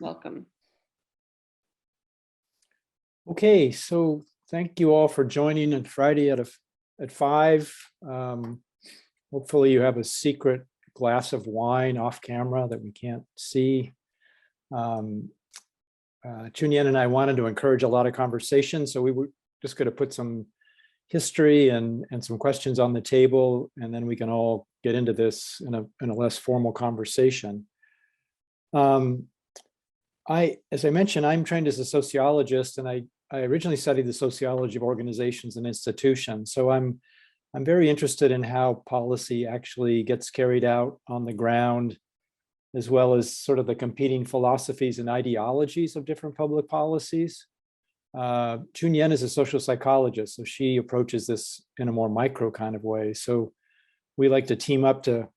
Welcome. Okay, so thank you all for joining on Friday at 5. Hopefully you have a secret glass of wine off camera that we can't see. Chunyan and I wanted to encourage a lot of conversation, so we were just going to put some history and some questions on the table, and then we can all get into this in a less formal conversation. As I mentioned, I'm trained as a sociologist, and I originally studied the sociology of organizations and institutions. So I'm very interested in how policy actually gets carried out on the ground, as well as sort of the competing philosophies and ideologies of different public policies. Chunyan is a social psychologist, so she approaches this in a more micro kind of way. So we like to team up to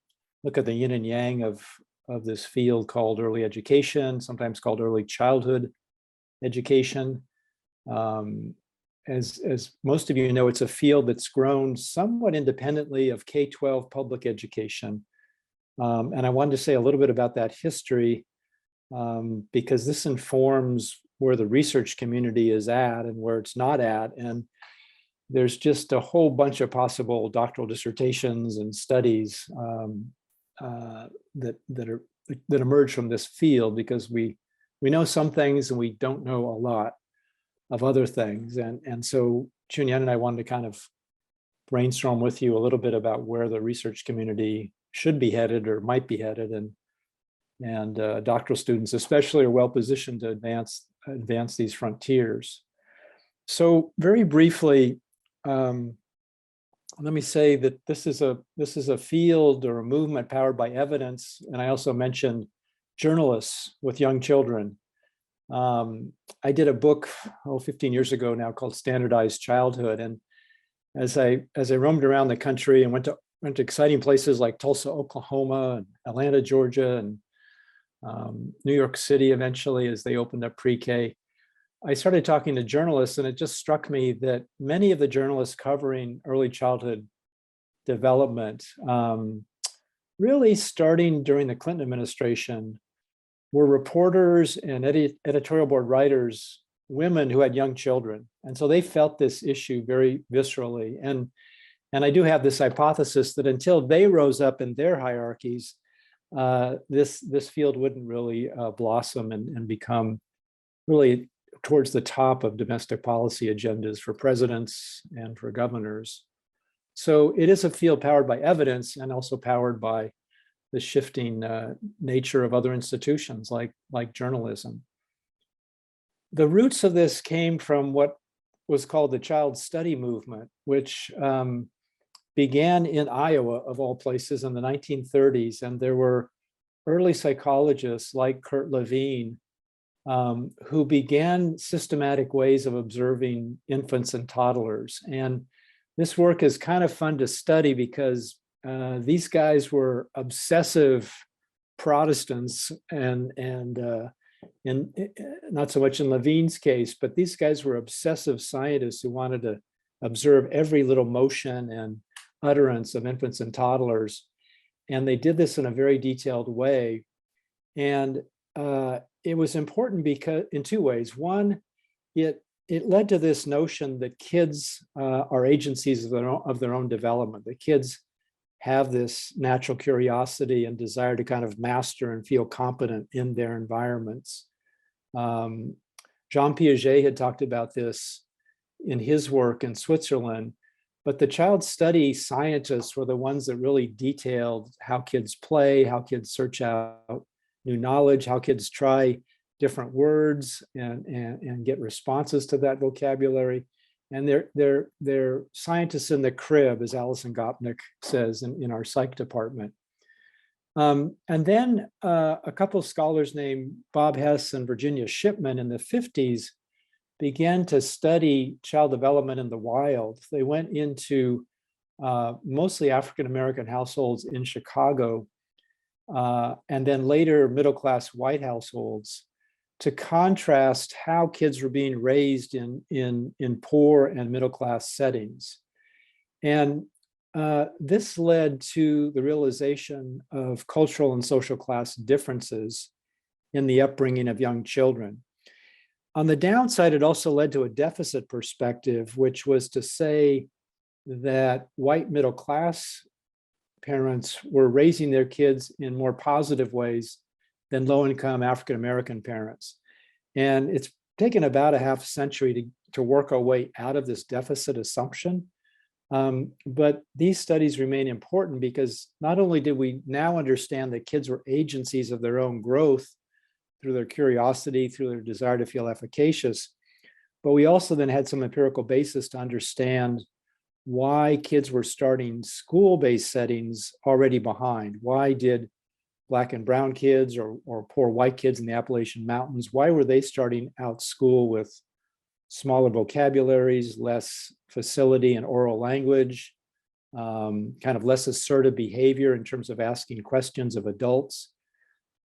look at the yin and yang of this field called early education, sometimes called early childhood education. As most of you know, it's a field that's grown somewhat independently of K-12 public education. And I wanted to say a little bit about that history because this informs where the research community is at and where it's not at. And there's just a whole bunch of possible doctoral dissertations and studies that emerge from this field, because we know some things and we don't know a lot of other things. And so Chunyan and I wanted to kind of brainstorm with you a little bit about where the research community should be headed or might be headed, and doctoral students especially are well positioned to advance these frontiers. So very briefly, let me say that this is a field or a movement powered by evidence. And I also mentioned journalists with young children. I did a book 15 years ago now called Standardized Childhood. And as I roamed around the country and went to exciting places like Tulsa, Oklahoma, and Atlanta, Georgia, and New York City eventually as they opened up pre-K, I started talking to journalists, and it just struck me that many of the journalists covering early childhood development, really starting during the Clinton administration, were reporters and editorial board writers, women who had young children. And so they felt this issue very viscerally. And I do have this hypothesis that until they rose up in their hierarchies, this field wouldn't really blossom and become really towards the top of domestic policy agendas for presidents and for governors. So it is a field powered by evidence and also powered by the shifting nature of other institutions like journalism. The roots of this came from what was called the child study movement, which began in Iowa, of all places, in the 1930s. And there were early psychologists like Kurt Levine who began systematic ways of observing infants and toddlers. And this work is kind of fun to study because these guys were obsessive Protestants, and not so much in Levine's case, but these guys were obsessive scientists who wanted to observe every little motion and utterance of infants and toddlers. And they did this in a very detailed way. And it was important because in two ways. One, it led to this notion that kids are agencies of their own development. The kids have this natural curiosity and desire to kind of master and feel competent in their environments. Jean Piaget had talked about this in his work in Switzerland, but the child study scientists were the ones that really detailed how kids play, how kids search out new knowledge, how kids try different words and get responses to that vocabulary. And they're scientists in the crib, as Alison Gopnik says in our psych department. And then a couple of scholars named Bob Hess and Virginia Shipman in the 50s began to study child development in the wild. They went into mostly African-American households in Chicago, and then later middle-class white households, to contrast how kids were being raised in poor and middle-class settings. And this led to the realization of cultural and social class differences in the upbringing of young children. On the downside, it also led to a deficit perspective, which was to say that white middle class parents were raising their kids in more positive ways than low-income African-American parents. And it's taken about a half century to work our way out of this deficit assumption. But these studies remain important because not only did we now understand that kids were agencies of their own growth through their curiosity, through their desire to feel efficacious, but we also then had some empirical basis to understand why kids were starting school-based settings already behind. Why did Black and brown kids or poor white kids in the Appalachian Mountains, why were they starting out school with smaller vocabularies, less facility in oral language, kind of less assertive behavior in terms of asking questions of adults?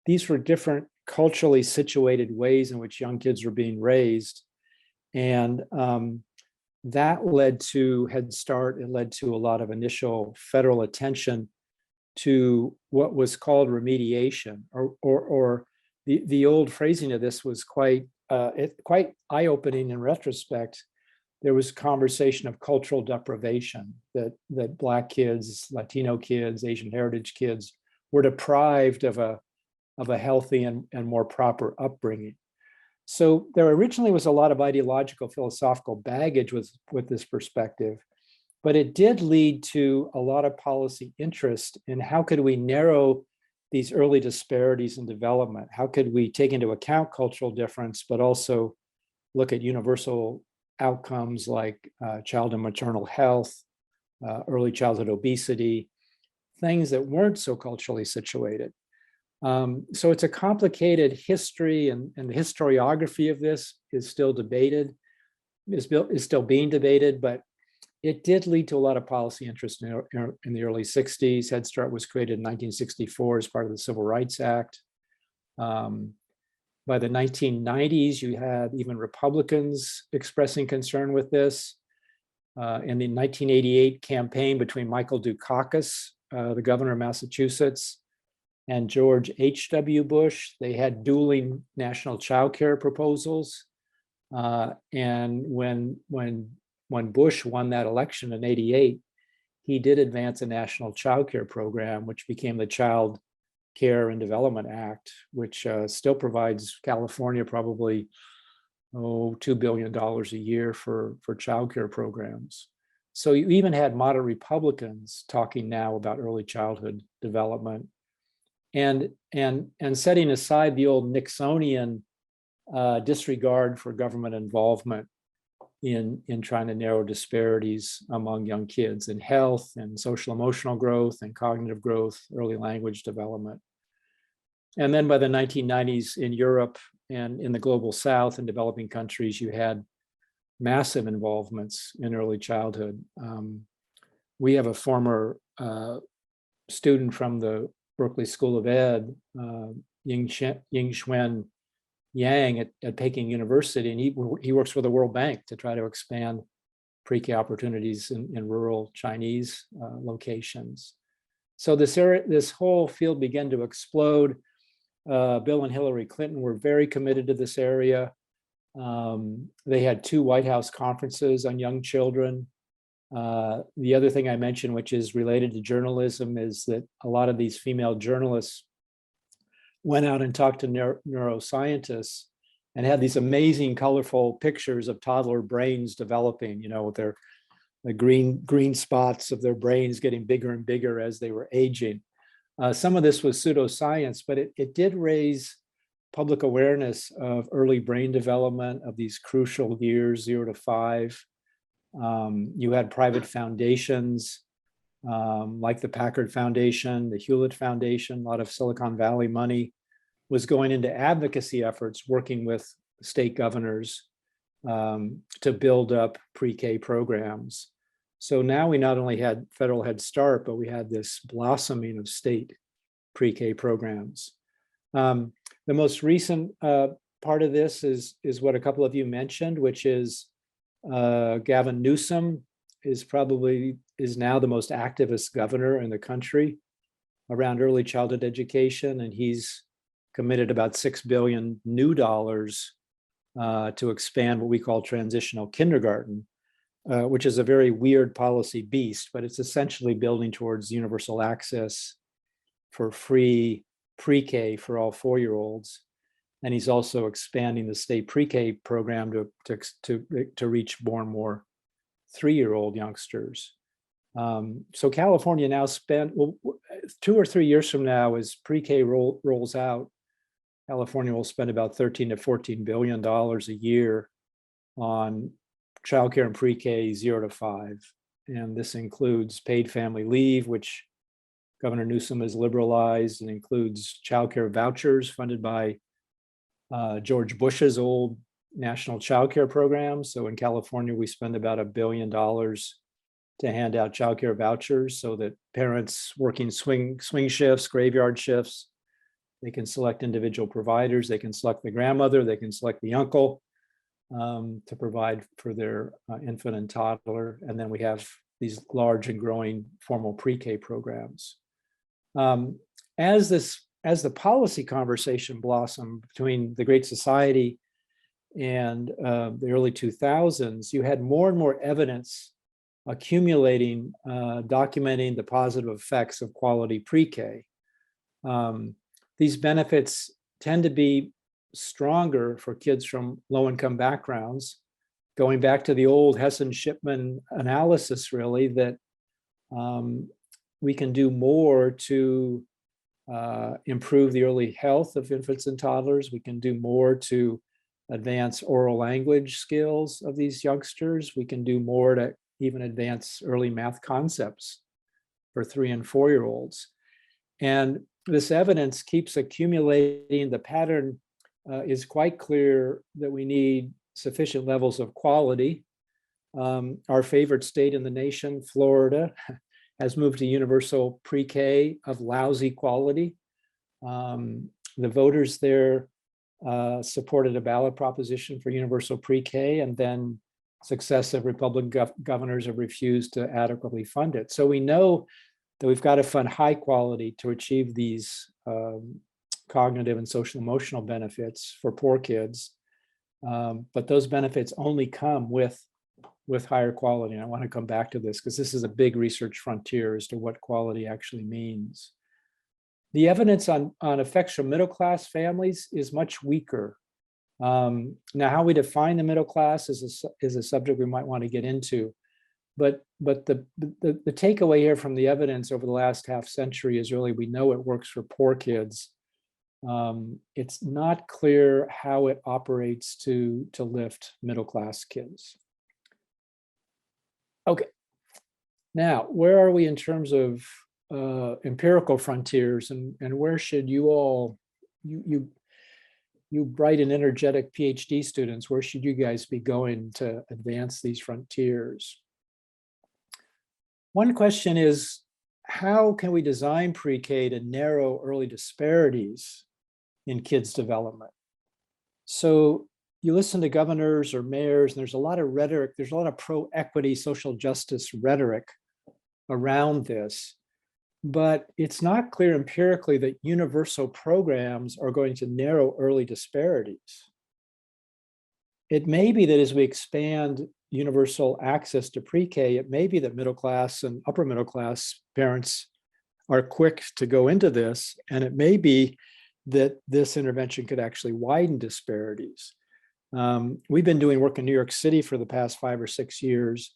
These were different culturally situated ways in which young kids were being raised. And that led to Head Start. It led to a lot of initial federal attention to what was called remediation, or the old phrasing of this was quite eye-opening in retrospect. There was conversation of cultural deprivation, that Black kids, Latino kids, Asian heritage kids were deprived of a healthy and more proper upbringing. So there originally was a lot of ideological philosophical baggage with this perspective, but it did lead to a lot of policy interest in how could we narrow these early disparities in development? How could we take into account cultural difference, but also look at universal outcomes like child and maternal health, early childhood obesity, things that weren't so culturally situated. So it's a complicated history, and the historiography of this is still debated, is still being debated, but it did lead to a lot of policy interest in the early 60s. Head Start was created in 1964 as part of the Civil Rights Act. By the 1990s, you had even Republicans expressing concern with this. In the 1988 campaign between Michael Dukakis, the governor of Massachusetts, and George H.W. Bush, they had dueling national child care proposals. And when Bush won that election in '88, he did advance a national child care program, which became the Child Care and Development Act, which still provides California probably $2 billion a year for child care programs. So you even had moderate Republicans talking now about early childhood development, and setting aside the old Nixonian disregard for government involvement in trying to narrow disparities among young kids in health and social emotional growth and cognitive growth, early language development. And then by the 1990s in Europe and in the global South and developing countries, you had massive involvements in early childhood. We have a former student from the Berkeley School of Ed, Ying-Xuan Yang at Peking University, and he works for the World Bank to try to expand pre-K opportunities in rural Chinese locations. So this whole field began to explode. Bill and Hillary Clinton were very committed to this area. They had 2 White House conferences on young children. The other thing I mentioned, which is related to journalism, is that a lot of these female journalists went out and talked to neuroscientists and had these amazing, colorful pictures of toddler brains developing, with the green spots of their brains getting bigger and bigger as they were aging. Some of this was pseudoscience, but it did raise public awareness of early brain development of these crucial years, 0 to 5. You had private foundations like the Packard Foundation, the Hewlett Foundation. A lot of Silicon Valley money was going into advocacy efforts, working with state governors to build up pre-K programs. So now we not only had federal Head Start, but we had this blossoming of state pre-K programs. The most recent part of this is what a couple of you mentioned, which is Gavin Newsom is now the most activist governor in the country around early childhood education, and he's committed about $6 billion new dollars to expand what we call transitional kindergarten, which is a very weird policy beast, but it's essentially building towards universal access for free pre-K for all 4-year-olds. And he's also expanding the state pre-K program to reach more and more 3-year-old youngsters. So California now spent, well, 2 or 3 years from now, as pre-K rolls out, California will spend about $13 to $14 billion a year on childcare and pre-K 0 to 5. And this includes paid family leave, which Governor Newsom has liberalized, and includes childcare vouchers funded by George Bush's old national childcare program. So in California, we spend about $1 billion to hand out childcare vouchers so that parents working swing shifts, graveyard shifts, they can select individual providers, they can select the grandmother, they can select the uncle to provide for their infant and toddler. And then we have these large and growing formal pre-K programs. As the policy conversation blossomed between the Great Society and the early 2000s, you had more and more evidence accumulating, documenting the positive effects of quality pre-K. These benefits tend to be stronger for kids from low-income backgrounds, going back to the old Hessen-Shipman analysis, really, that we can do more to improve the early health of infants and toddlers. We can do more to advance oral language skills of these youngsters. We can do more to even advance early math concepts for 3 and 4-year-olds. And this evidence keeps accumulating. The pattern is quite clear that we need sufficient levels of quality. Our favorite state in the nation, Florida, has moved to universal pre-K of lousy quality. The voters there supported a ballot proposition for universal pre-K, and then successive Republican governors have refused to adequately fund it. So we know that we've got to fund high quality to achieve these cognitive and social emotional benefits for poor kids. But those benefits only come with higher quality. And I want to come back to this because this is a big research frontier as to what quality actually means. The evidence on effects from middle-class families is much weaker. Now, how we define the middle class is a subject we might want to get into. But the takeaway here from the evidence over the last half century is really we know it works for poor kids. It's not clear how it operates to lift middle-class kids. Okay, now where are we in terms of empirical frontiers, and where should you all, you bright and energetic PhD students, where should you guys be going to advance these frontiers? One question is, how can we design pre-K to narrow early disparities in kids' development? So you listen to governors or mayors, and there's a lot of rhetoric, there's a lot of pro-equity, social justice rhetoric around this, but it's not clear empirically that universal programs are going to narrow early disparities. It may be that as we expand universal access to pre-K, it may be that middle class and upper middle class parents are quick to go into this, and it may be that this intervention could actually widen disparities. We've been doing work in New York City for the past 5 or 6 years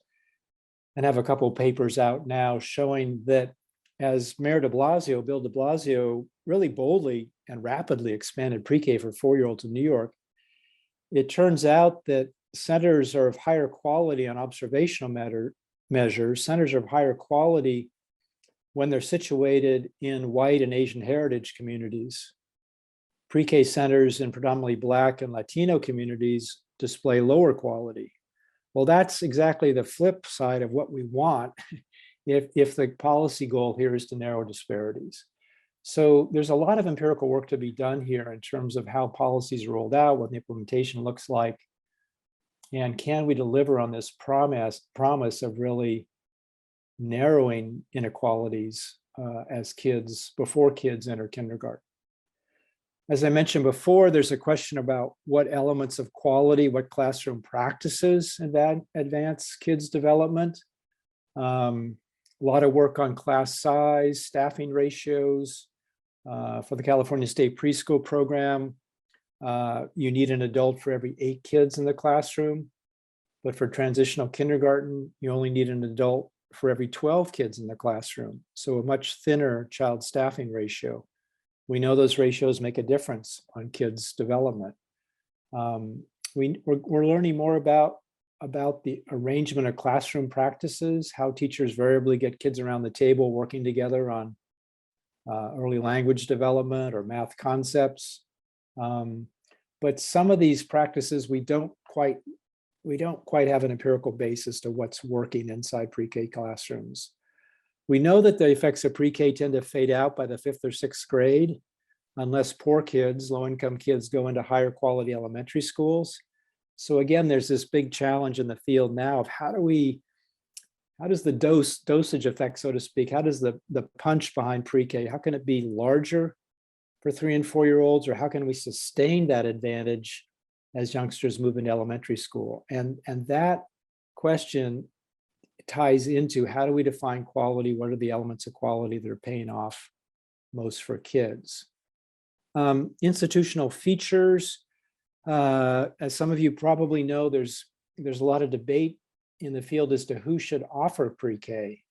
and have a couple of papers out now showing that as Mayor de Blasio, Bill de Blasio, really boldly and rapidly expanded pre-K for 4-year-olds in New York, it turns out that centers are of higher quality on observational measures. Centers are of higher quality when they're situated in white and Asian heritage communities. Pre-K centers in predominantly Black and Latino communities display lower quality. Well, that's exactly the flip side of what we want if the policy goal here is to narrow disparities. So there's a lot of empirical work to be done here in terms of how policies are rolled out, what the implementation looks like, and can we deliver on this promise of really narrowing inequalities as kids, before kids enter kindergarten. As I mentioned before, there's a question about what elements of quality, what classroom practices advance kids' development. A lot of work on class size, staffing ratios. For the California State Preschool Program, you need an adult for every 8 kids in the classroom. But for transitional kindergarten, you only need an adult for every 12 kids in the classroom. So a much thinner child staffing ratio. We know those ratios make a difference on kids' development. We're learning more about the arrangement of classroom practices, how teachers variably get kids around the table working together on early language development or math concepts. But some of these practices, we don't quite have an empirical basis to what's working inside pre-K classrooms. We know that the effects of pre-K tend to fade out by the 5th or 6th grade, unless poor kids, low-income kids, go into higher quality elementary schools. So again, there's this big challenge in the field now of how does the dosage effect, so to speak, how does the punch behind pre-K, how can it be larger for 3 and 4-year-olds, or how can we sustain that advantage as youngsters move into elementary school? And that question ties into how do we define quality? What are the elements of quality that are paying off most for kids? Institutional features. As some of you probably know, there's a lot of debate in the field as to who should offer pre-K.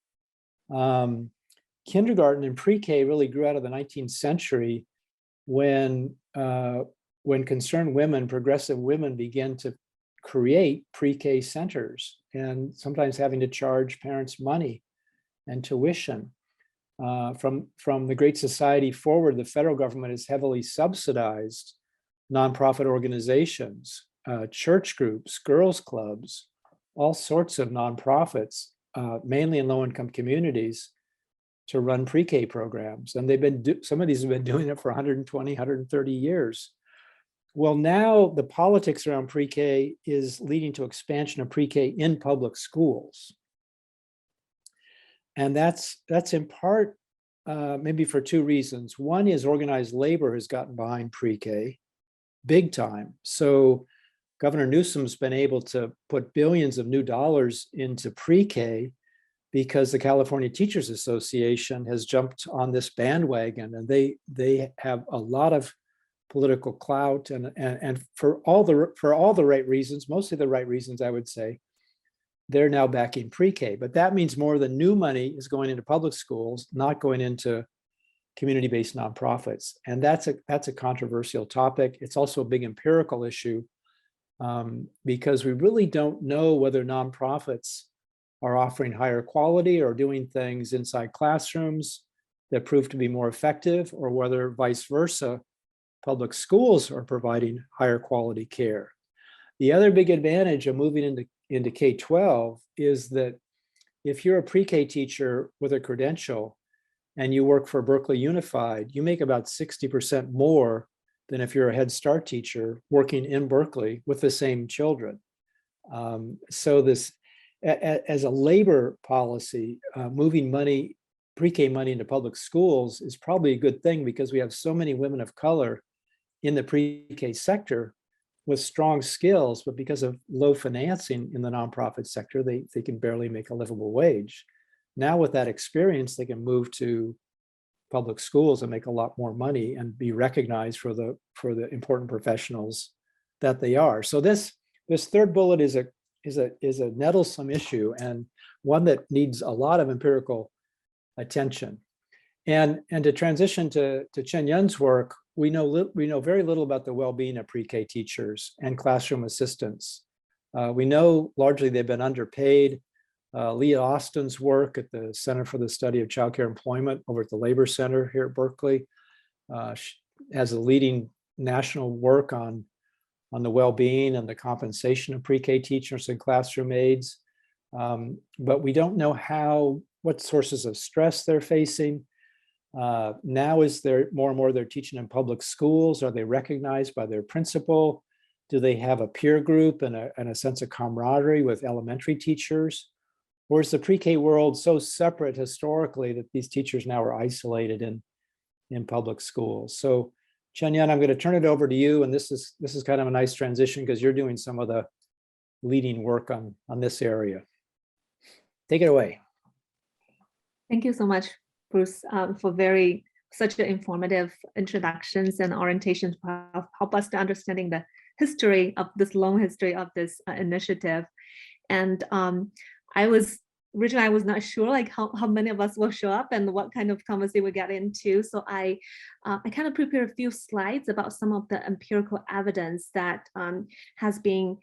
Kindergarten and pre-K really grew out of the 19th century when concerned women, progressive women, began to create pre-K centers, and sometimes having to charge parents money and tuition. From the Great Society forward, the federal government has heavily subsidized nonprofit organizations, church groups, girls' clubs, all sorts of nonprofits, mainly in low-income communities, to run pre-K programs. And some of these have been doing it for 120, 130 years. Well, now the politics around pre-K is leading to expansion of pre-K in public schools. And that's in part maybe for 2 reasons. One is organized labor has gotten behind pre-K big time. So Governor Newsom's been able to put billions of new dollars into pre-K because the California Teachers Association has jumped on this bandwagon, and they have a lot of political clout, and for all the right reasons, mostly the right reasons, I would say, they're now backing pre-K. But that means more of the new money is going into public schools, not going into community-based nonprofits. And that's a controversial topic. It's also a big empirical issue because we really don't know whether nonprofits are offering higher quality or doing things inside classrooms that prove to be more effective, or whether vice versa, public schools are providing higher quality care. The other big advantage of moving into K-12 is that if you're a pre-K teacher with a credential and you work for Berkeley Unified, you make about 60% more than if you're a Head Start teacher working in Berkeley with the same children. So this, as a labor policy, moving money, pre-K money into public schools is probably a good thing, because we have so many women of color in the pre-K sector with strong skills, but because of low financing in the nonprofit sector, they can barely make a livable wage. Now with that experience, they can move to public schools and make a lot more money and be recognized for the important professionals that they are. So this third bullet is a nettlesome issue, and one that needs a lot of empirical attention. And to transition to Chunyan's work, we know very little about the well-being of pre-K teachers and classroom assistants. We know largely they've been underpaid. Leah Austin's work at the Center for the Study of Childcare Employment over at the Labor Center here at Berkeley has a leading national work on the well-being and the compensation of pre-K teachers and classroom aides. But we don't know what sources of stress they're facing. Now is there more and more they're teaching in public schools? Are they recognized by their principal? Do they have a peer group and a sense of camaraderie with elementary teachers? Or is the pre-K world so separate historically that these teachers now are isolated in public schools? So Chunyan, I'm going to turn it over to you. And this is kind of a nice transition because you're doing some of the leading work on this area. Take it away. Thank you so much, Bruce, for such an informative introductions and orientations to help us to understanding the history of this long history of this initiative. And originally I was not sure like how many of us will show up and what kind of conversation we get into. So I kind of prepared a few slides about some of the empirical evidence that has been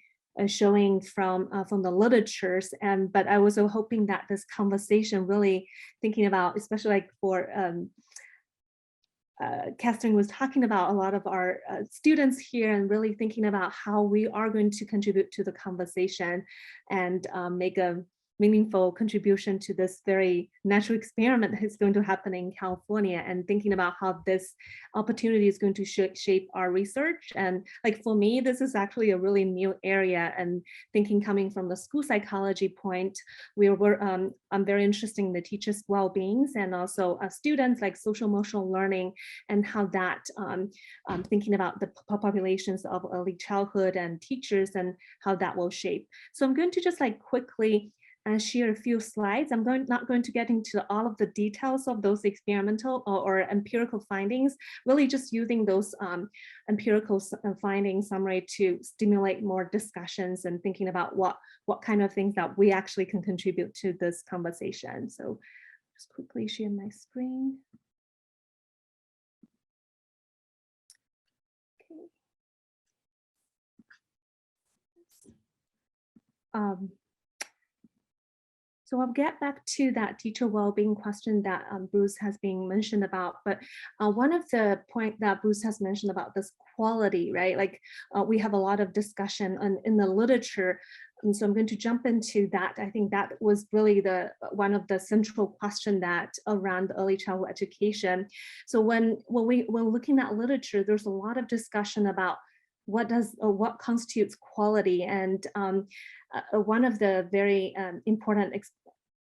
showing from the literatures, but I was hoping that this conversation really thinking about, especially like for Catherine was talking about a lot of our students here and really thinking about how we are going to contribute to the conversation and make a meaningful contribution to this very natural experiment that is going to happen in California, and thinking about how this opportunity is going to shape our research. And like for me, this is actually a really new area, and thinking coming from the school psychology point, I'm very interested in the teachers' well-beings and also students like social emotional learning and how that thinking about the populations of early childhood and teachers and how that will shape. So I'm going to just like quickly share a few slides. I'm not going to get into all of the details of those experimental or empirical findings, really just using those empirical findings summary to stimulate more discussions and thinking about what kind of things that we actually can contribute to this conversation. So just quickly share my screen. Okay. So I'll get back to that teacher well-being question that Bruce has been mentioned about, but one of the points that Bruce has mentioned about this quality, right? Like we have a lot of discussion in the literature, and so I'm going to jump into that. I think that was really one of the central question that around early childhood education. So when looking at literature, there's a lot of discussion about what constitutes quality, and one of the very important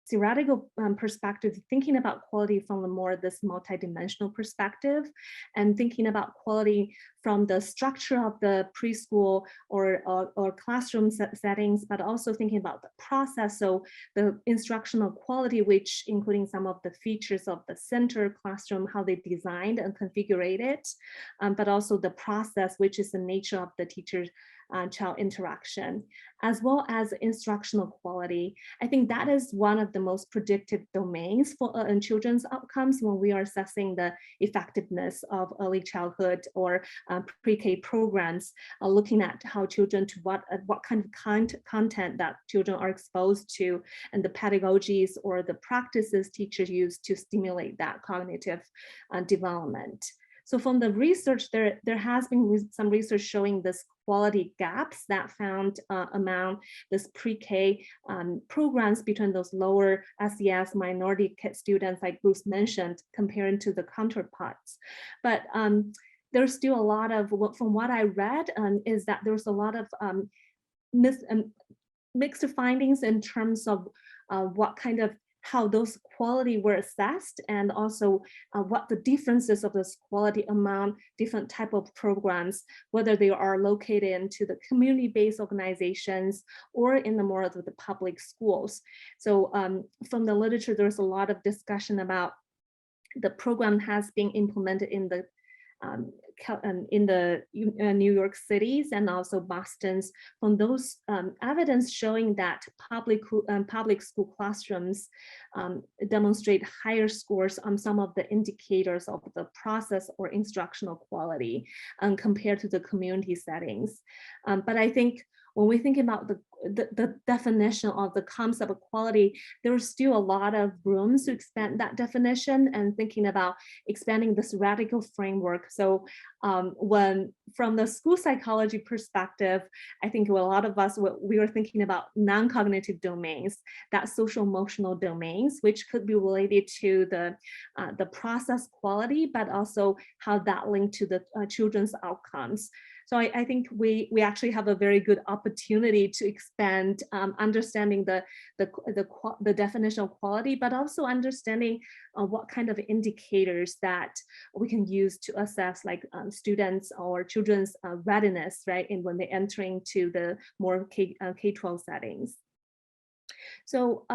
theoretical perspective, thinking about quality from a more this multidimensional perspective, and thinking about quality from the structure of the preschool or classroom settings, but also thinking about the process. So the instructional quality, which including some of the features of the center classroom, how they designed and configured it, but also the process, which is the nature of the teacher-child interaction, as well as instructional quality. I think that is one of the most predictive domains for children's outcomes when we are assessing the effectiveness of early childhood or pre-K programs, looking at how children to what kind of content that children are exposed to, and the pedagogies or the practices teachers use to stimulate that cognitive development. So from the research, there has been some research showing this quality gaps that found among this pre-K programs between those lower SES minority students, like Bruce mentioned, comparing to the counterparts. But there's still a lot of, from what I read, is that there's a lot of mixed findings in terms of what kind of how those quality were assessed, and also what the differences of this quality among different type of programs, whether they are located into the community-based organizations or in the more of the public schools. So from the literature, there's a lot of discussion about the program has been implemented in the New York cities and also Boston's, from those evidence showing that public school classrooms demonstrate higher scores on some of the indicators of the process or instructional quality compared to the community settings. But I think when we think about the definition of the concept of quality, there's still a lot of room to expand that definition and thinking about expanding this radical framework. So when from the school psychology perspective, I think a lot of us, we were thinking about non-cognitive domains, that social emotional domains, which could be related to the process quality, but also how that linked to the children's outcomes. So I think we actually have a very good opportunity to expand understanding the definition of quality, but also understanding what kind of indicators that we can use to assess like students or children's readiness, right, and when they're entering to the more K-12 settings. So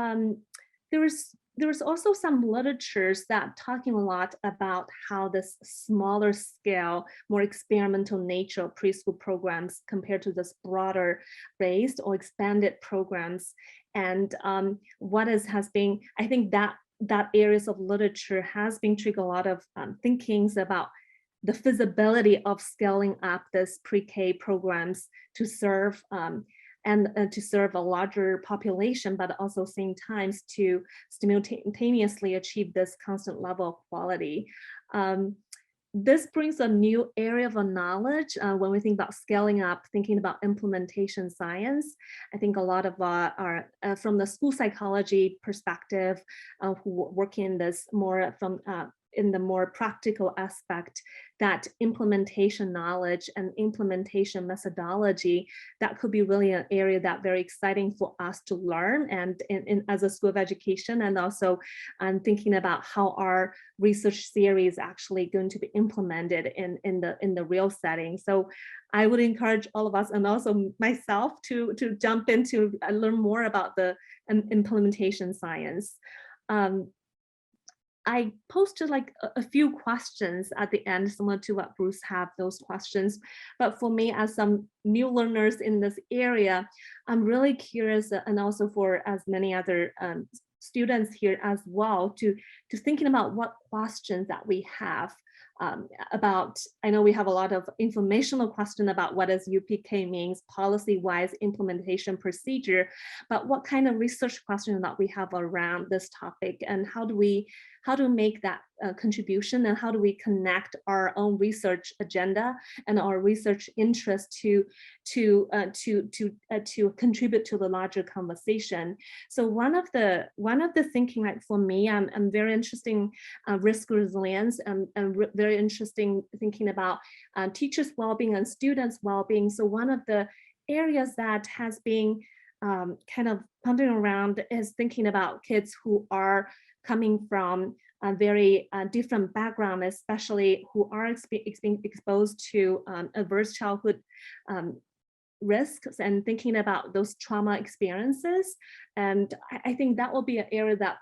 there was also some literatures that talking a lot about how this smaller scale, more experimental nature of preschool programs compared to this broader based or expanded programs. And what has been, I think that areas of literature has been trigger a lot of thinkings about the feasibility of scaling up this pre-K programs to serve to serve a larger population, but also same times to simultaneously achieve this constant level of quality. This brings a new area of knowledge when we think about scaling up, thinking about implementation science. I think a lot of our from the school psychology perspective, who work in this more from in the more practical aspect, that implementation knowledge and implementation methodology, that could be really an area that very exciting for us to learn and as a school of education, and also thinking about how our research series actually going to be implemented in the real setting. So I would encourage all of us and also myself to jump into learn more about the implementation science. I posted like a few questions at the end, similar to what Bruce have those questions. But for me, as some new learners in this area, I'm really curious, and also for as many other students here as well, to thinking about what questions that we have about. I know we have a lot of informational question about what does UPK means, policy-wise implementation procedure, but what kind of research question that we have around this topic, and how do we make that contribution, and how do we connect our own research agenda and our research interest to contribute to the larger conversation. So one of the thinking, like for me, I'm very interested in risk resilience and very interesting thinking about teachers' well-being and students' well-being. So one of the areas that has been kind of pondering around is thinking about kids who are coming from a very different background, especially who are being exposed to adverse childhood risks, and thinking about those trauma experiences. And I think that will be an area that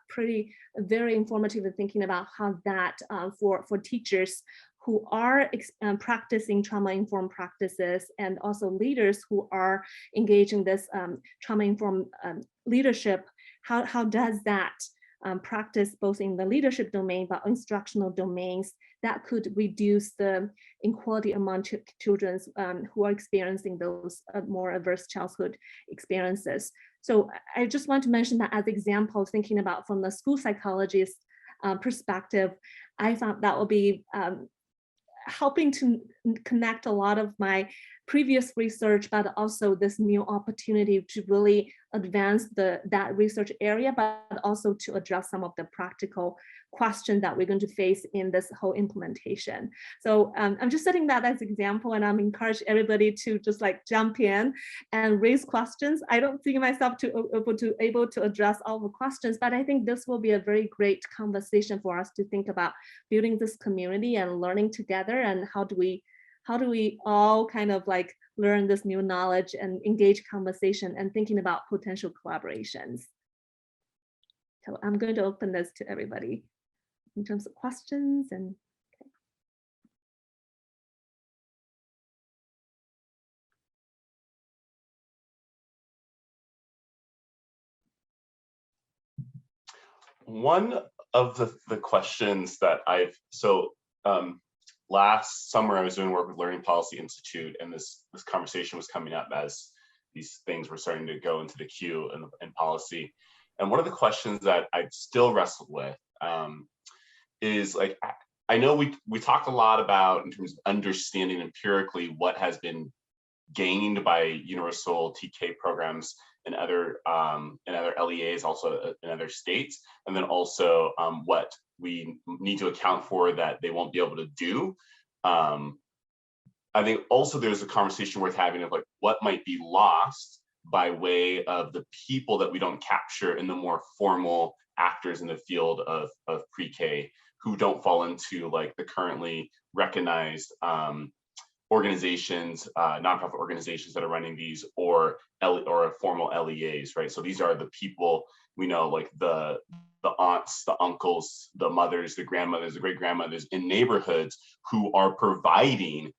very informative in thinking about how that for teachers who are practicing trauma-informed practices, and also leaders who are engaging this trauma-informed leadership, how does that practice both in the leadership domain but instructional domains that could reduce the inequality among children who are experiencing those more adverse childhood experiences. So I just want to mention that as example, thinking about from the school psychologist perspective, I thought that will be helping to connect a lot of my previous research, but also this new opportunity to really advance that research area, but also to address some of the practical questions that we're going to face in this whole implementation. So I'm just setting that as example, and I'm encourage everybody to just like jump in and raise questions. I don't think myself able to address all the questions, but I think this will be a very great conversation for us to think about building this community and learning together, and how do we all kind of like learn this new knowledge and engage conversation and thinking about potential collaborations. So I'm going to open this to everybody in terms of questions. And one of the questions that last summer, I was doing work with Learning Policy Institute, and this conversation was coming up as these things were starting to go into the queue in policy. And one of the questions that I still wrestled with is like, I know we talked a lot about in terms of understanding empirically what has been gained by universal TK programs and other LEAs, also in other states, and then also what we need to account for that they won't be able to do. I think also there's a conversation worth having of like what might be lost by way of the people that we don't capture in the more formal actors in the field of pre-K who don't fall into like the currently recognized organizations, nonprofit organizations that are running these, or formal LEAs, right? So these are the people we know, like the aunts, the uncles, the mothers, the grandmothers, the great grandmothers in neighborhoods who are providing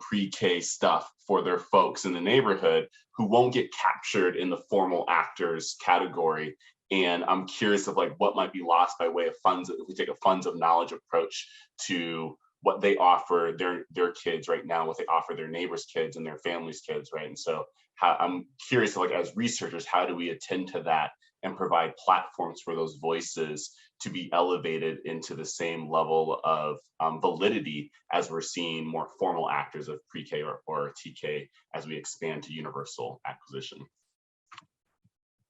pre-K stuff for their folks in the neighborhood who won't get captured in the formal actors category. And I'm curious of like what might be lost by way of funds if we take a funds of knowledge approach to what they offer their kids right now, what they offer their neighbors' kids and their families' kids, right? And so I'm curious, like as researchers, how do we attend to that and provide platforms for those voices to be elevated into the same level of validity as we're seeing more formal actors of pre-K or TK as we expand to universal acquisition?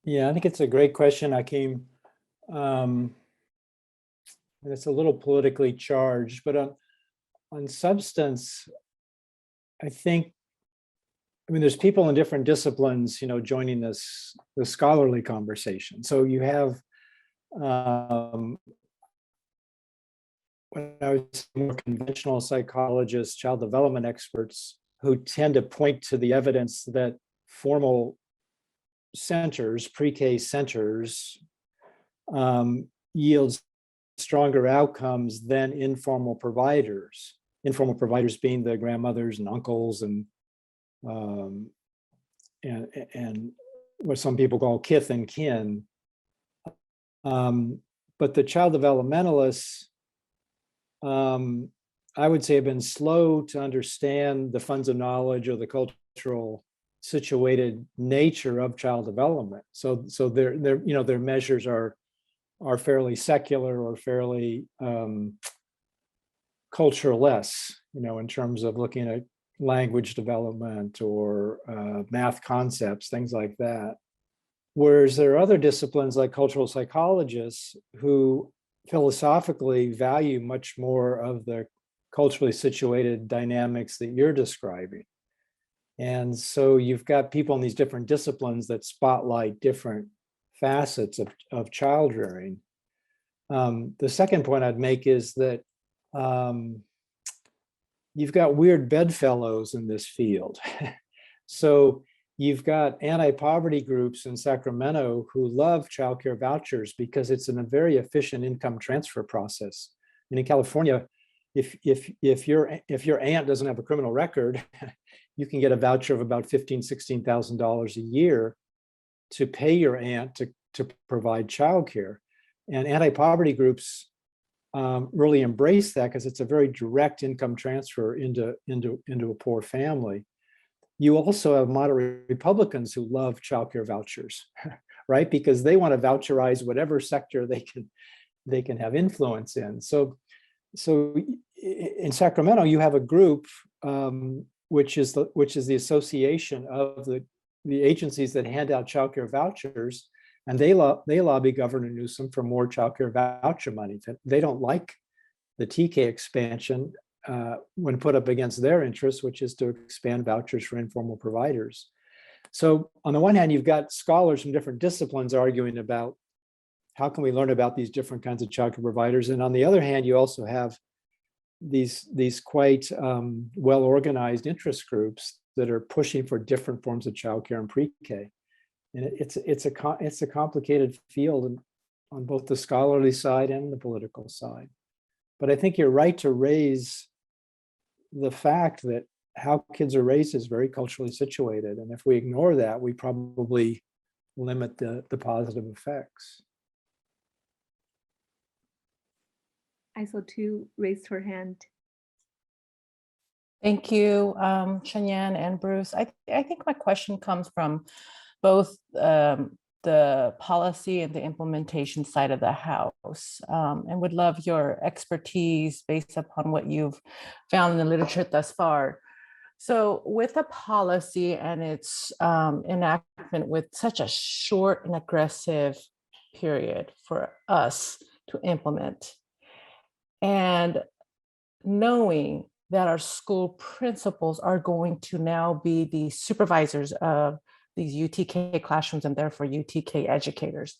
Yeah, I think it's a great question, Hakeem. And it's a little politically charged, but on substance, I mean, there's people in different disciplines, joining this scholarly conversation. So you have what I would say more conventional psychologists, child development experts, who tend to point to the evidence that formal centers, pre-K centers, yields stronger outcomes than informal providers. Informal providers being the grandmothers and uncles and what some people call kith and kin. But the child developmentalists, I would say, have been slow to understand the funds of knowledge or the cultural situated nature of child development. So their measures are fairly secular or fairly cultureless, in terms of looking at language development or math concepts, things like that. Whereas there are other disciplines like cultural psychologists who philosophically value much more of the culturally situated dynamics that you're describing. And so you've got people in these different disciplines that spotlight different facets of child rearing. The second point I'd make is that you've got weird bedfellows in this field. So you've got anti-poverty groups in Sacramento who love childcare vouchers because it's a very efficient income transfer process. And in California, if your aunt doesn't have a criminal record, you can get a voucher of about $15,000, $16,000 a year to pay your aunt to provide childcare. And anti-poverty groups really embrace that because it's a very direct income transfer into a poor family. You also have moderate Republicans who love childcare vouchers, right? Because they want to voucherize whatever sector they can have influence in. So in Sacramento, you have a group which is the association of the agencies that hand out childcare vouchers, and they lobby Governor Newsom for more childcare voucher money. They don't like the TK expansion when put up against their interests, which is to expand vouchers for informal providers. So on the one hand, you've got scholars from different disciplines arguing about how can we learn about these different kinds of childcare providers, and on the other hand, you also have these quite well-organized interest groups that are pushing for different forms of childcare and pre-K. And it's a complicated field on both the scholarly side and the political side. But I think you're right to raise the fact that how kids are raised is very culturally situated. And if we ignore that, we probably limit the positive effects. I saw two raised her hand. Thank you, Chunyan and Bruce. I think my question comes from both the policy and the implementation side of the house, and would love your expertise based upon what you've found in the literature thus far. So with a policy and its enactment with such a short and aggressive period for us to implement, and knowing that our school principals are going to now be the supervisors of these UTK classrooms and therefore UTK educators.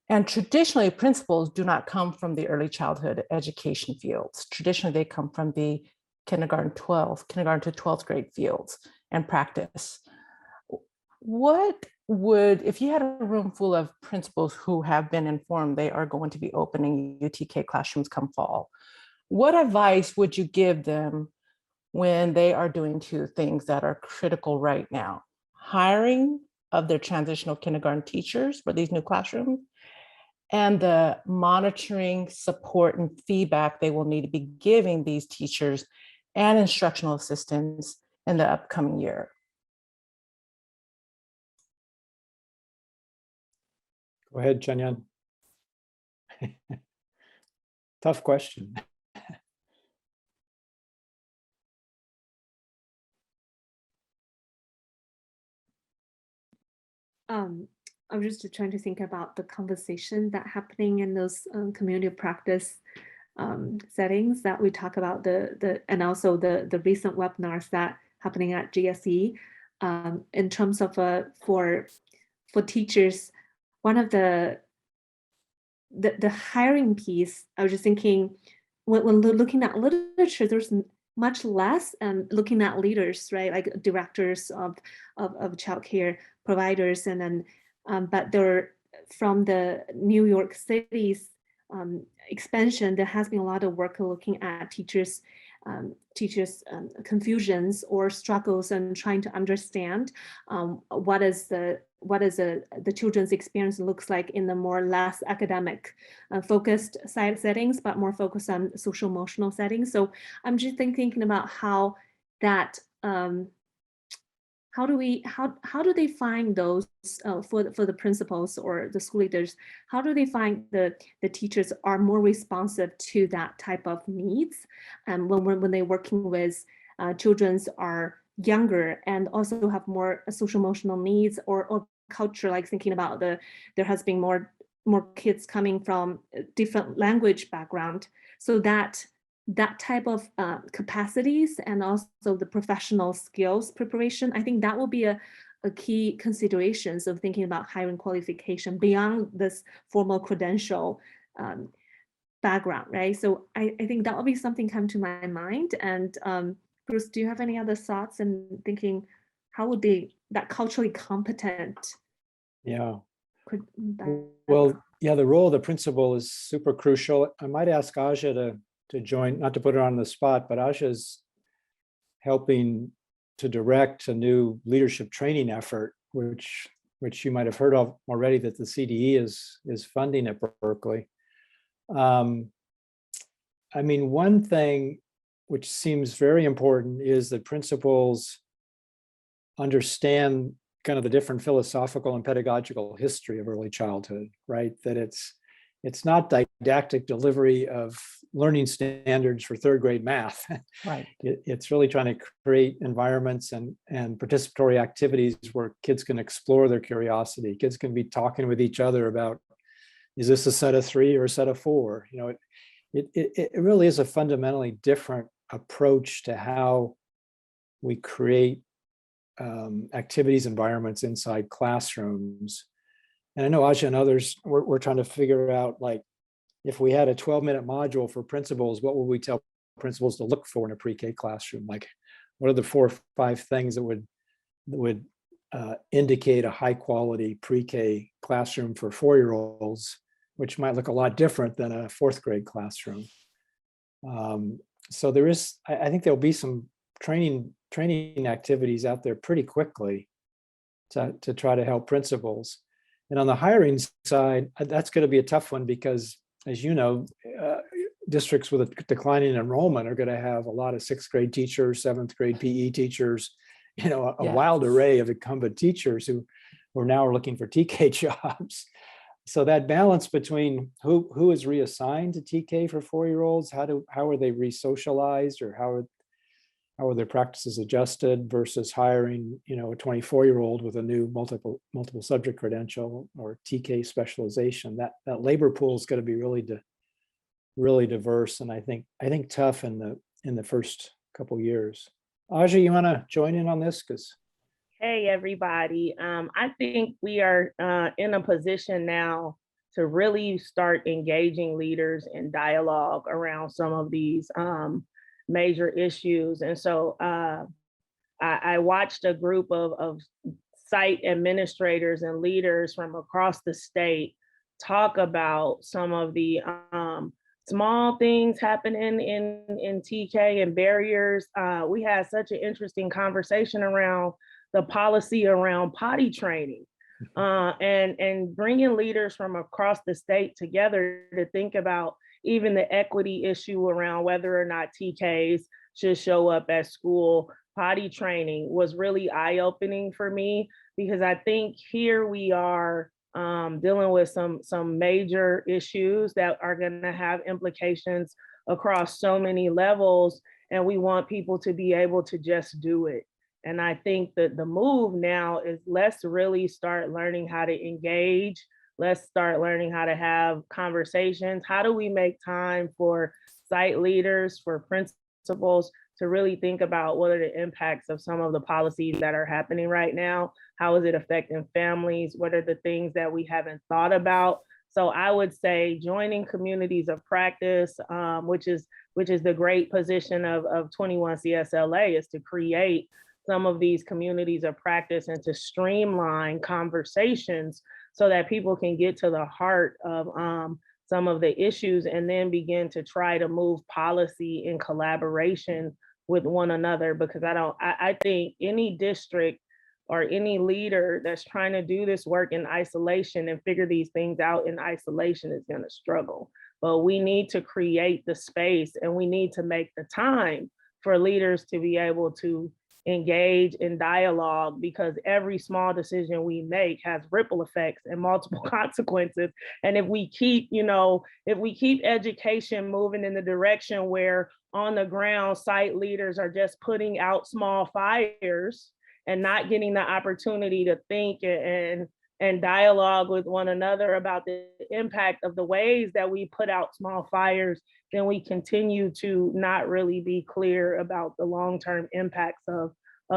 And traditionally, principals do not come from the early childhood education fields. Traditionally, they come from the kindergarten to 12th grade fields and practice. What would, if you had a room full of principals who have been informed they are going to be opening UTK classrooms come fall, what advice would you give them when they are doing two things that are critical right now? Hiring of their transitional kindergarten teachers for these new classrooms, and the monitoring, support, and feedback they will need to be giving these teachers and instructional assistants in the upcoming year. Go ahead, Chunyan. Tough question. I was just trying to think about the conversation that happening in those community practice settings that we talk about, and also the recent webinars that happening at GSE in terms of for teachers. One of the hiring piece, I was just thinking when looking at literature, there's much less looking at leaders, right? Like directors of childcare providers, and then but there, from the New York City's expansion, there has been a lot of work looking at teachers confusions or struggles and trying to understand what is the children's experience looks like in the more less academic focused settings, but more focused on social emotional settings. So I'm just thinking about how that how do they find those for the principals or the school leaders? How do they find the teachers are more responsive to that type of needs? When they're working with children are younger and also have more social emotional needs or culture, like thinking about there has been more kids coming from different language background, so that type of capacities and also the professional skills preparation, I think that will be a key considerations of thinking about hiring qualification beyond this formal credential background, right? So I think that will be something come to my mind. And Bruce, do you have any other thoughts in thinking how would that culturally competent? Yeah. Well, yeah, the role of the principal is super crucial. I might ask Aja to join, not to put her on the spot, but Aja's helping to direct a new leadership training effort, which you might have heard of already, that the CDE is funding at Berkeley. I mean, one thing which seems very important is that principals understand kind of the different philosophical and pedagogical history of early childhood, right? That it's not didactic delivery of learning standards for third grade math. Right. It's really trying to create environments and participatory activities where kids can explore their curiosity. Kids can be talking with each other about, is this a set of 3 or a set of 4? You know, it really is a fundamentally different approach to how we create activities environments inside classrooms. And I know Aja and others, we're trying to figure out, like, if we had a 12-minute module for principals, what would we tell principals to look for in a pre-K classroom? Like, what are the 4 or 5 things that would indicate a high-quality pre-K classroom for 4-year-olds, which might look a lot different than a 4th grade classroom. So there is, I think there'll be some training activities out there pretty quickly to try to help principals. And on the hiring side, that's going to be a tough one because, as you know, districts with a declining enrollment are going to have a lot of 6th grade teachers, 7th grade PE teachers, you know, a wild array of incumbent teachers who now are looking for TK jobs. So that balance between who is reassigned to TK for 4-year-olds, how are they re-socialized, or how are their practices adjusted, versus hiring, you know, a 24-year-old with a new multiple subject credential or TK specialization. That labor pool is going to be really diverse, and I think tough in the first couple years. Aja, you want to join in on this? Because Hey, everybody. I think we are in a position now to really start engaging leaders in dialogue around some of these major issues. And so I watched a group of site administrators and leaders from across the state talk about some of the small things happening in TK and barriers. We had such an interesting conversation around the policy around potty training, and bringing leaders from across the state together to think about even the equity issue around whether or not TKs should show up at school. Potty training was really eye-opening for me, because I think here we are dealing with some major issues that are going to have implications across so many levels, and we want people to be able to just do it. And I think that the move now is, let's really start learning how to engage. Let's start learning how to have conversations. How do we make time for site leaders, for principals, to really think about what are the impacts of some of the policies that are happening right now? How is it affecting families? What are the things that we haven't thought about? So I would say joining communities of practice, which is the great position of 21 CSLA, is to create some of these communities of practice and to streamline conversations so that people can get to the heart of some of the issues, and then begin to try to move policy in collaboration with one another. Because I think any district or any leader that's trying to do this work in isolation and figure these things out in isolation is going to struggle. But we need to create the space, and we need to make the time for leaders to be able to engage in dialogue, because every small decision we make has ripple effects and multiple consequences. And if we keep education moving in the direction where on the ground site leaders are just putting out small fires and not getting the opportunity to think and dialogue with one another about the impact of the ways that we put out small fires, then we continue to not really be clear about the long-term impacts of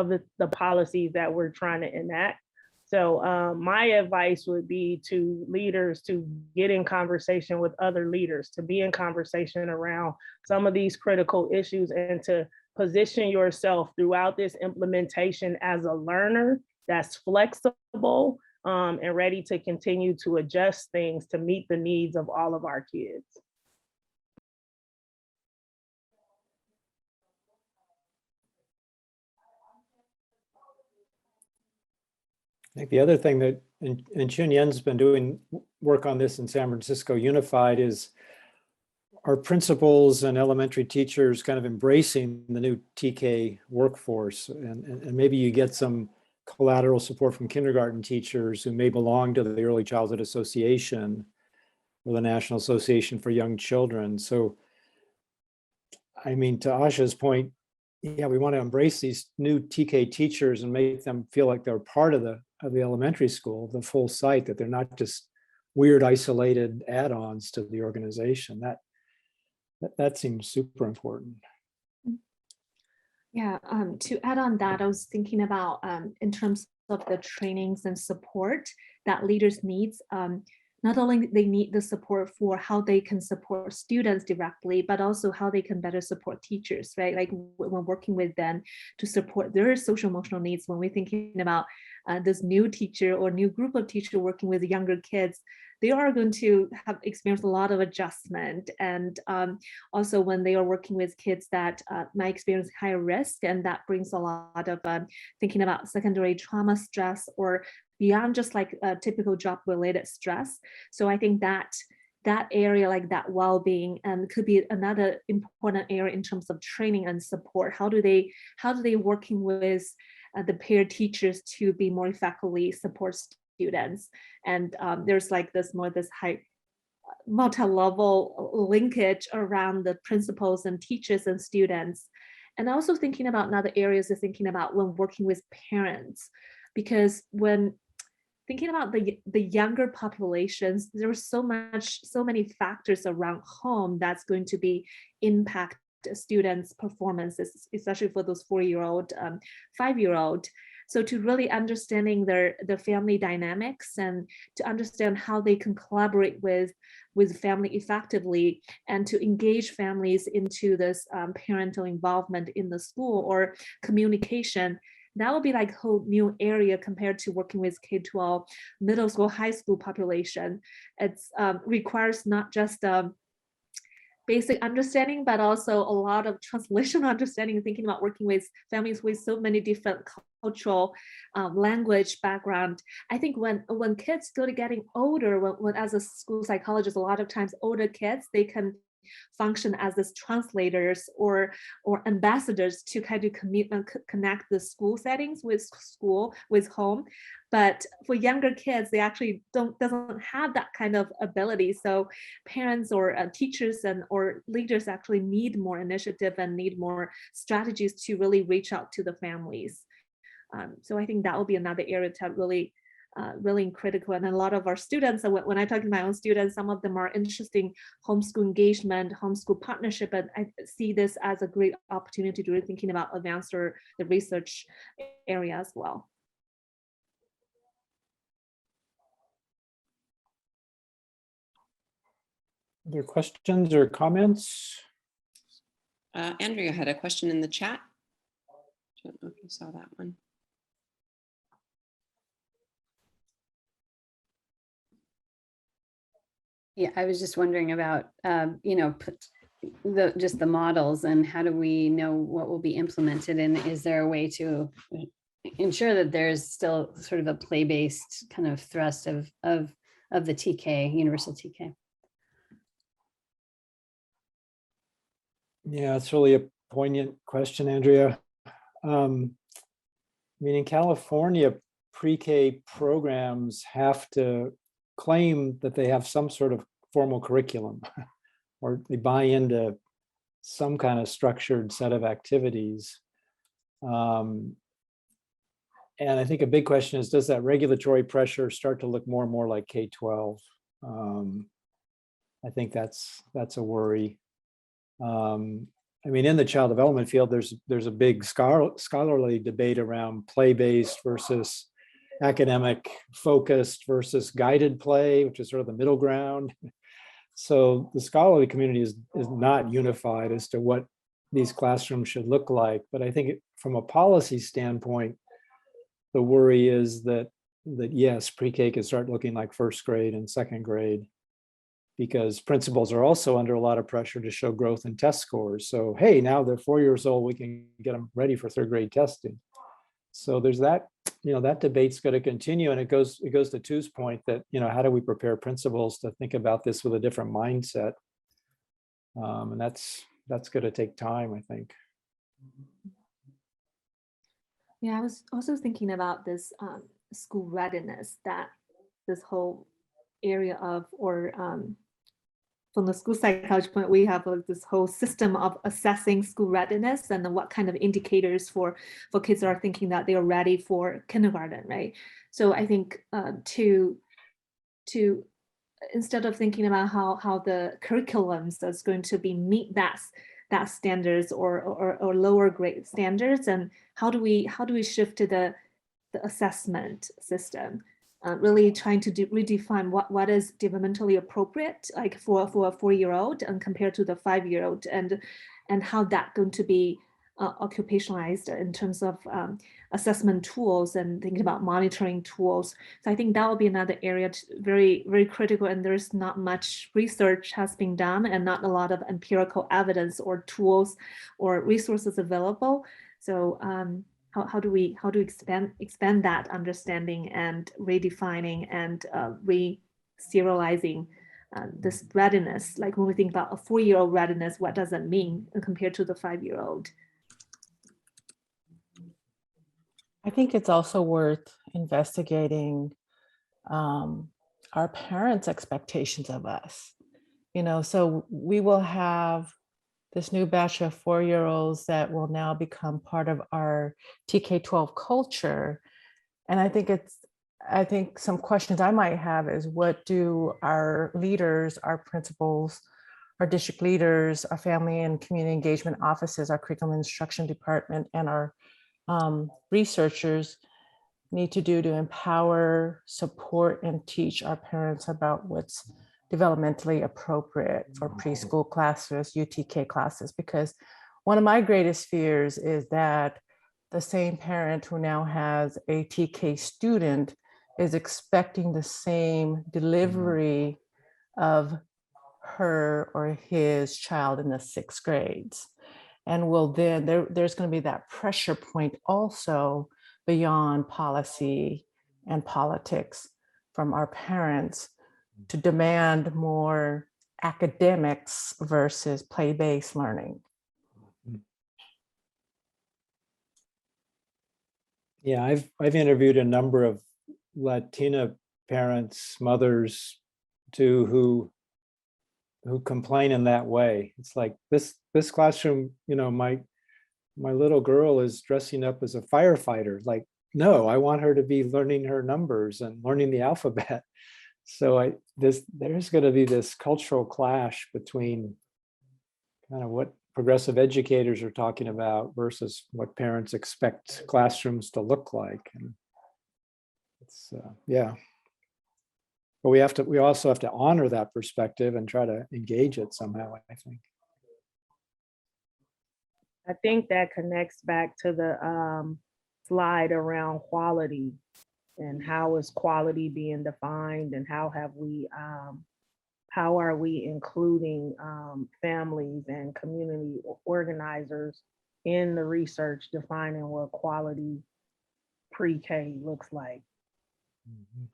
the policies that we're trying to enact. So my advice would be to leaders to get in conversation with other leaders, to be in conversation around some of these critical issues, and to position yourself throughout this implementation as a learner that's flexible, and ready to continue to adjust things to meet the needs of all of our kids. I think the other thing that, and Chunyan's been doing work on this in San Francisco Unified, is our principals and elementary teachers kind of embracing the new TK workforce. And maybe you get some collateral support from kindergarten teachers who may belong to the Early Childhood Association or the National Association for Young Children. So, I mean, to Asha's point, yeah, we want to embrace these new TK teachers and make them feel like they're part of the elementary school, the full site, that they're not just weird isolated add-ons to the organization. That seems super important. Yeah, to add on that, I was thinking about in terms of the trainings and support that leaders need. Not only they need the support for how they can support students directly, but also how they can better support teachers, right? Like when working with them to support their social emotional needs. When we're thinking about this new teacher or new group of teachers working with younger kids, they are going to have experienced a lot of adjustment. And also when they are working with kids that might experience higher risk, and that brings a lot of thinking about secondary trauma stress or beyond just like typical job related stress. So I think that area, like that well-being, could be another important area in terms of training and support. How do they working with the peer teachers to be more effectively support students? And there's like this high multi-level linkage around the principals and teachers and students. And also thinking about another areas of thinking about when working with parents, because when thinking about the younger populations, there's so many factors around home that's going to be impact students' performances, especially for those 4-year-old, 5-year-old. So to really understanding their family dynamics and to understand how they can collaborate with family effectively and to engage families into this parental involvement in the school or communication, that will be like a whole new area compared to working with K-12 middle school, high school population. It's requires not just basic understanding, but also a lot of translational understanding, thinking about working with families with so many different cultural language background. I think when kids go to getting older, when as a school psychologist, a lot of times older kids, they can function as this translators or ambassadors to kind of connect the school settings with home. But for younger kids, they actually doesn't have that kind of ability. So parents or teachers or leaders actually need more initiative and need more strategies to really reach out to the families. So I think that will be another area to really critical. And a lot of our students, when I talk to my own students, some of them are interested in homeschool engagement, homeschool partnership, and I see this as a great opportunity to really thinking about advance or the research area as well. Other questions or comments? Andrea had a question in the chat. I don't know if you saw that one. Yeah, I was just wondering about, just the models and how do we know what will be implemented, and is there a way to ensure that there's still sort of a play-based kind of thrust of the TK, universal TK? Yeah, it's really a poignant question, Andrea. I mean, in California, pre-K programs have to claim that they have some sort of formal curriculum or they buy into some kind of structured set of activities. And I think a big question is, does that regulatory pressure start to look more and more like K-12? I think that's a worry. I mean, in the child development field, there's a big scholarly debate around play-based versus academic focused versus guided play, which is sort of the middle ground. So the scholarly community is not unified as to what these classrooms should look like. But I think from a policy standpoint, the worry is that yes, pre-K can start looking like first grade and second grade, because principals are also under a lot of pressure to show growth in test scores. So, hey, now they're 4 years old, we can get them ready for third grade testing. So there's that, that debate's going to continue. And it goes to Tu's point that, how do we prepare principals to think about this with a different mindset? And that's going to take time, I think. Yeah, I was also thinking about this school readiness, that this whole area of, or from the school psychology point, we have this whole system of assessing school readiness and then what kind of indicators for kids are thinking that they are ready for kindergarten, right? So I think to instead of thinking about how the curriculums is going to be meet that standards or lower grade standards, and how do we shift to the assessment system? Really trying to redefine what is developmentally appropriate, like for a 4-year-old and compared to the 5-year-old, and how that going to be occupationalized in terms of assessment tools and thinking about monitoring tools. So I think that will be another area very, very critical, and there's not much research has been done and not a lot of empirical evidence or tools or resources available. So how do we expand that understanding and redefining and re-serializing this readiness? Like when we think about a 4-year-old readiness, what does that mean compared to the 5-year-old? I think it's also worth investigating our parents' expectations of us. So we will have this new batch of 4-year-olds that will now become part of our TK-12 culture. And I think some questions I might have is, what do our leaders, our principals, our district leaders, our family and community engagement offices, our curriculum instruction department, and our researchers need to do to empower, support, and teach our parents about what's developmentally appropriate for preschool classes, UTK classes, because one of my greatest fears is that the same parent who now has a TK student is expecting the same delivery of her or his child in the 6th grades. And will then, there's going to be that pressure point also beyond policy and politics from our parents to demand more academics versus play-based learning. Yeah, I've interviewed a number of Latina parents, mothers too, who complain in that way. It's like this classroom, you know, my little girl is dressing up as a firefighter. Like, no, I want her to be learning her numbers and learning the alphabet. So there's going to be this cultural clash between kind of what progressive educators are talking about versus what parents expect classrooms to look like. And it's yeah. But we also have to honor that perspective and try to engage it somehow, I think. I think that connects back to the slide around quality and how is quality being defined, and how are we including families and community organizers in the research defining what quality pre-K looks like. Mhm.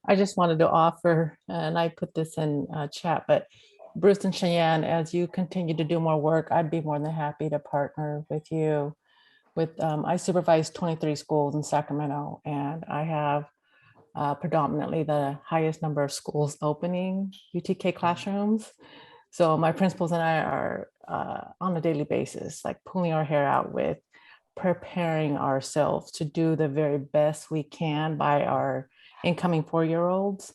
I just wanted to offer, and I put this in chat, but Bruce and Cheyenne, as you continue to do more work, I'd be more than happy to partner with you. I supervise 23 schools in Sacramento, and I have predominantly the highest number of schools opening UTK classrooms. So my principals and I are on a daily basis, like pulling our hair out with preparing ourselves to do the very best we can by our incoming 4-year-olds,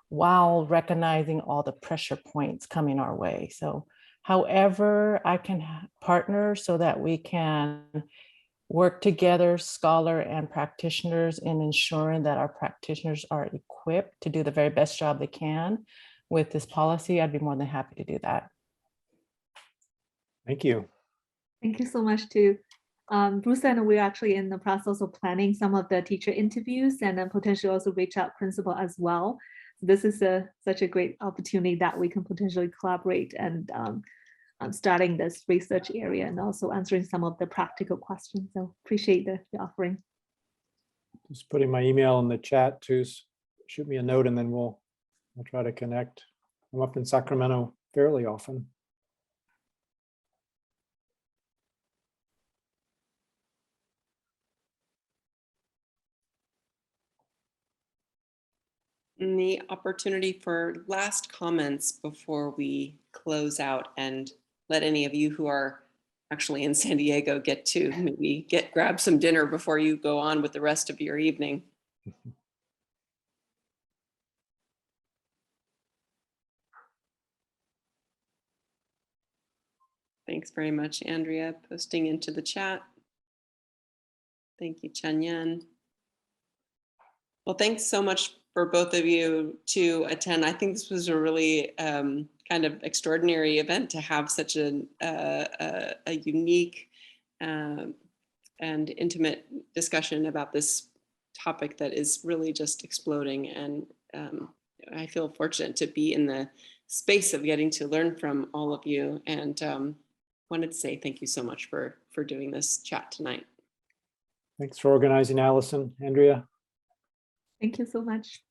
while recognizing all the pressure points coming our way. So however I can partner so that we can work together, scholar and practitioners, in ensuring that our practitioners are equipped to do the very best job they can with this policy, I'd be more than happy to do that. Thank you. Thank you so much too. Bruce and we're actually in the process of planning some of the teacher interviews, and then potentially also reach out principal as well. This is such a great opportunity that we can potentially collaborate and starting this research area and also answering some of the practical questions. So appreciate the offering. Just putting my email in the chat too. Shoot me a note and then we'll try to connect. I'm up in Sacramento fairly often. And the opportunity for last comments before we close out and let any of you who are actually in San Diego get to maybe grab some dinner before you go on with the rest of your evening. Thanks very much, Andrea, posting into the chat. Thank you, Chunyan. Well, thanks so much for both of you to attend. I think this was a really kind of extraordinary event to have such a unique and intimate discussion about this topic that is really just exploding. And I feel fortunate to be in the space of getting to learn from all of you, and wanted to say thank you so much for doing this chat tonight. Thanks for organizing, Allison, Andrea. Thank you so much.